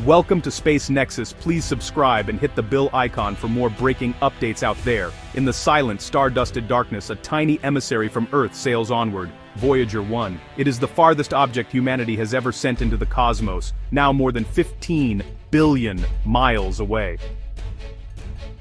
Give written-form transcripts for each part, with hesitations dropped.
Welcome to Space Nexus. Please subscribe and hit the bell icon for more breaking updates out there. In the silent, star-dusted darkness, a tiny emissary from Earth sails onward. Voyager 1. It is the farthest object humanity has ever sent into the cosmos, now more than 15 billion miles away.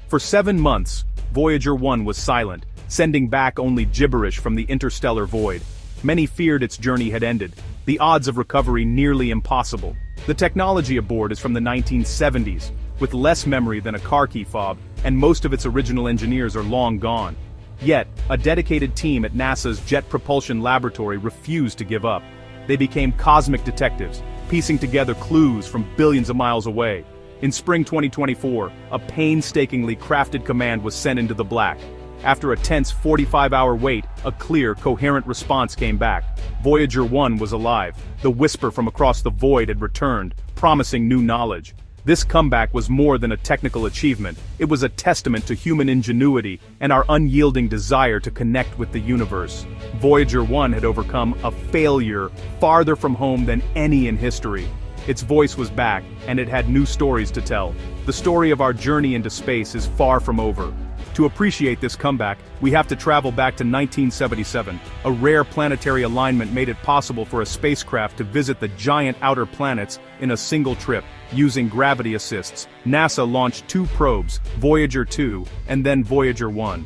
For 7 months, Voyager 1 was silent, sending back only gibberish from the interstellar void. Many feared its journey had ended, the odds of recovery nearly impossible. The technology aboard is from the 1970s, with less memory than a car key fob, and most of its original engineers are long gone. Yet, a dedicated team at NASA's Jet Propulsion Laboratory refused to give up. They became cosmic detectives, piecing together clues from billions of miles away. In spring 2024, a painstakingly crafted command was sent into the black. After a tense 45-hour wait, a clear, coherent response came back. Voyager 1 was alive. The whisper from across the void had returned, promising new knowledge. This comeback was more than a technical achievement. It was a testament to human ingenuity and our unyielding desire to connect with the universe. Voyager 1 had overcome a failure farther from home than any in history. Its voice was back, and it had new stories to tell. The story of our journey into space is far from over. To appreciate this comeback, we have to travel back to 1977. A rare planetary alignment made it possible for a spacecraft to visit the giant outer planets in a single trip. Using gravity assists, NASA launched 2 probes, Voyager 2 and then Voyager 1.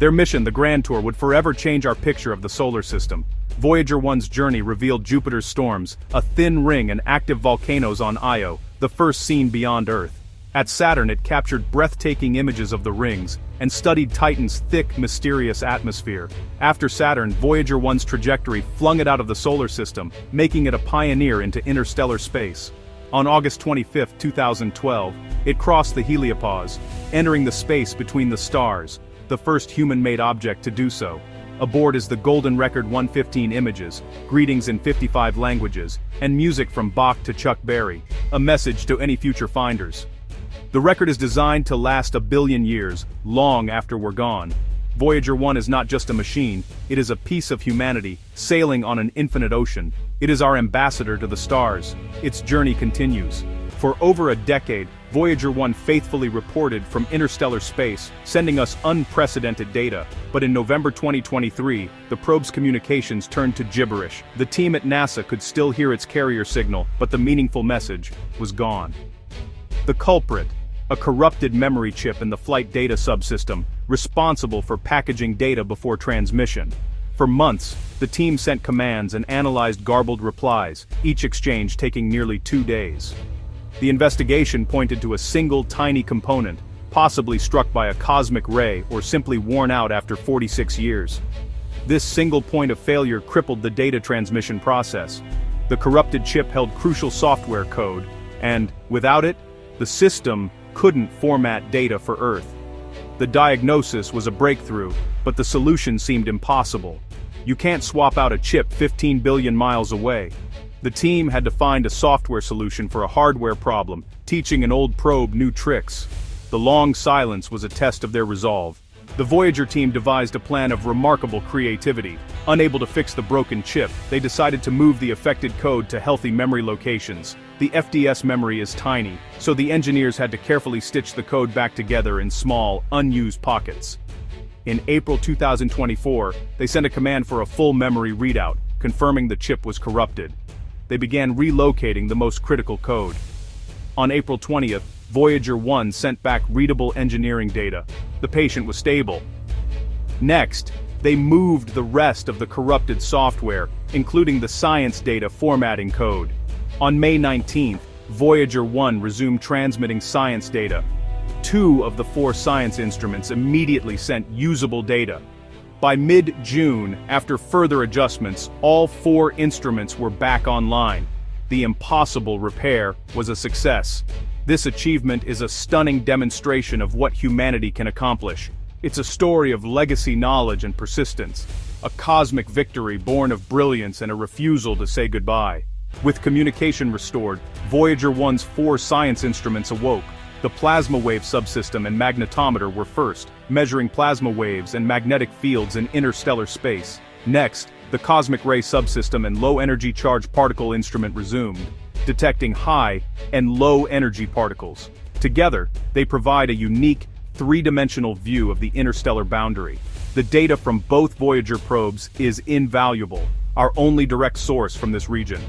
Their mission, the Grand Tour, would forever change our picture of the solar system. Voyager 1's journey revealed Jupiter's storms, a thin ring and active volcanoes on Io, the first seen beyond Earth. At Saturn, it captured breathtaking images of the rings, and studied Titan's thick, mysterious atmosphere. After Saturn, Voyager 1's trajectory flung it out of the solar system, making it a pioneer into interstellar space. On August 25, 2012, it crossed the heliopause, entering the space between the stars, the first human-made object to do so. Aboard is the Golden Record 115 images, greetings in 55 languages, and music from Bach to Chuck Berry, a message to any future finders. The record is designed to last 1 billion years, long after we're gone. Voyager 1 is not just a machine, it is a piece of humanity, sailing on an infinite ocean. It is our ambassador to the stars. Its journey continues. For over a decade, Voyager 1 faithfully reported from interstellar space, sending us unprecedented data. But in November 2023, the probe's communications turned to gibberish. The team at NASA could still hear its carrier signal, but the meaningful message was gone. The culprit: a corrupted memory chip in the flight data subsystem, responsible for packaging data before transmission. For months, the team sent commands and analyzed garbled replies, each exchange taking nearly 2 days. The investigation pointed to a single tiny component, possibly struck by a cosmic ray or simply worn out after 46 years. This single point of failure crippled the data transmission process. The corrupted chip held crucial software code, and, without it, the system couldn't format data for Earth. The diagnosis was a breakthrough, but the solution seemed impossible. You can't swap out a chip 15 billion miles away. The team had to find a software solution for a hardware problem, teaching an old probe new tricks. The long silence was a test of their resolve. The Voyager team devised a plan of remarkable creativity. Unable to fix the broken chip, they decided to move the affected code to healthy memory locations. The FDS memory is tiny, so the engineers had to carefully stitch the code back together in small, unused pockets. In April 2024, they sent a command for a full memory readout, confirming the chip was corrupted. They began relocating the most critical code. On April 20th, Voyager 1 sent back readable engineering data. The patient was stable. Next, they moved the rest of the corrupted software, including the science data formatting code. On May 19th, Voyager 1 resumed transmitting science data. 2 of the 4 science instruments immediately sent usable data. By mid-June, after further adjustments, all 4 instruments were back online. The impossible repair was a success. This achievement is a stunning demonstration of what humanity can accomplish. It's a story of legacy knowledge and persistence, a cosmic victory born of brilliance and a refusal to say goodbye. With communication restored, Voyager 1's 4 science instruments awoke. The plasma wave subsystem and magnetometer were first, measuring plasma waves and magnetic fields in interstellar space. Next, the cosmic ray subsystem and low-energy charged particle instrument resumed. detecting high and low energy particles. Together, they provide a unique, three-dimensional view of the interstellar boundary. The data from both Voyager probes is invaluable, our only direct source from this region.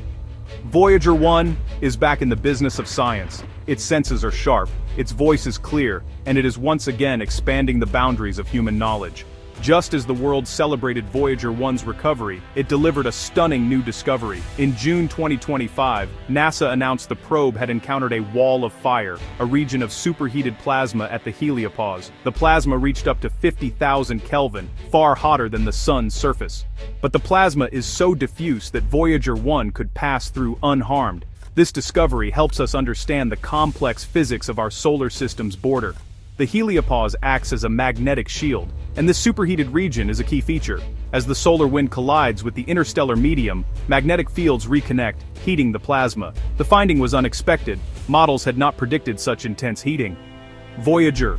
Voyager 1 is back in the business of science. Its senses are sharp, its voice is clear, and it is once again expanding the boundaries of human knowledge. Just as the world celebrated Voyager 1's recovery, it delivered a stunning new discovery. In June 2025, NASA announced the probe had encountered a wall of fire, a region of superheated plasma at the heliopause. The plasma reached up to 50,000 Kelvin, far hotter than the sun's surface. But the plasma is so diffuse that Voyager 1 could pass through unharmed. This discovery helps us understand the complex physics of our solar system's border. The heliopause acts as a magnetic shield, and this superheated region is a key feature. As the solar wind collides with the interstellar medium, magnetic fields reconnect, heating the plasma. The finding was unexpected. Models had not predicted such intense heating. Voyager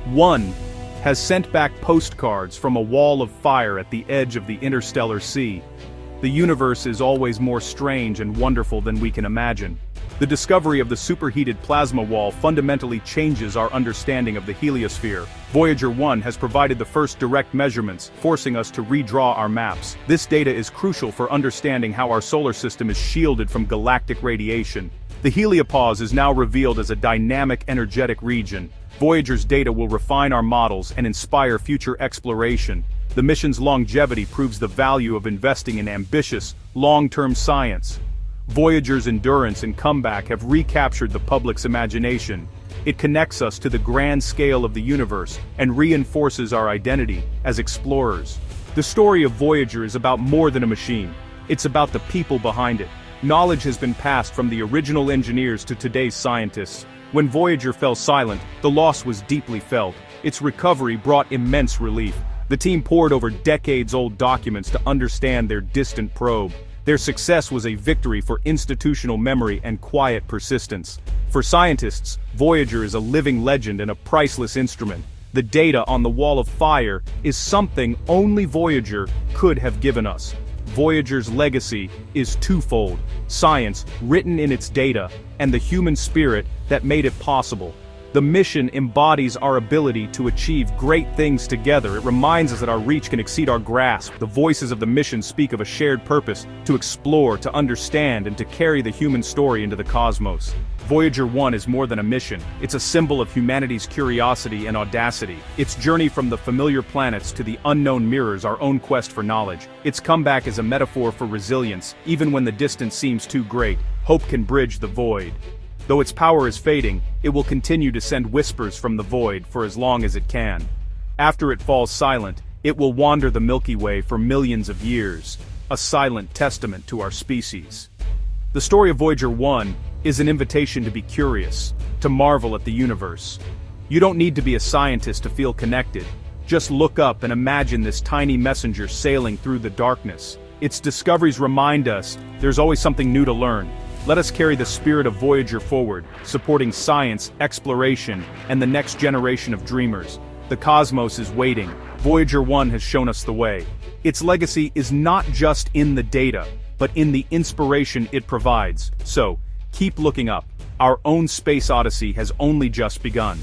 1 has sent back postcards from a wall of fire at the edge of the interstellar sea. The universe is always more strange and wonderful than we can imagine. The discovery of the superheated plasma wall fundamentally changes our understanding of the heliosphere. Voyager 1 has provided the first direct measurements, forcing us to redraw our maps. This data is crucial for understanding how our solar system is shielded from galactic radiation. The heliopause is now revealed as a dynamic, energetic region. Voyager's data will refine our models and inspire future exploration. The mission's longevity proves the value of investing in ambitious, long-term science. Voyager's endurance and comeback have recaptured the public's imagination. It connects us to the grand scale of the universe and reinforces our identity as explorers. The story of Voyager is about more than a machine. It's about the people behind it. Knowledge has been passed from the original engineers to today's scientists. When Voyager fell silent, the loss was deeply felt. Its recovery brought immense relief. The team pored over decades-old documents to understand their distant probe. Their success was a victory for institutional memory and quiet persistence. For scientists, Voyager is a living legend and a priceless instrument. The data on the wall of fire is something only Voyager could have given us. Voyager's legacy is twofold: science, written in its data, and the human spirit that made it possible. The mission embodies our ability to achieve great things together. It reminds us that our reach can exceed our grasp. The voices of the mission speak of a shared purpose: to explore, to understand, and to carry the human story into the cosmos. Voyager 1 is more than a mission. It's a symbol of humanity's curiosity and audacity. Its journey from the familiar planets to the unknown mirrors our own quest for knowledge. Its comeback is a metaphor for resilience. Even when the distance seems too great, hope can bridge the void. Though its power is fading, it will continue to send whispers from the void for as long as it can. After it falls silent, it will wander the Milky Way for millions of years, a silent testament to our species. The story of Voyager 1 is an invitation to be curious, to marvel at the universe. You don't need to be a scientist to feel connected. Just look up and imagine this tiny messenger sailing through the darkness. Its discoveries remind us there's always something new to learn. Let us carry the spirit of Voyager forward, supporting science, exploration, and the next generation of dreamers. The cosmos is waiting. Voyager 1 has shown us the way. Its legacy is not just in the data, but in the inspiration it provides. So, keep looking up. Our own space odyssey has only just begun.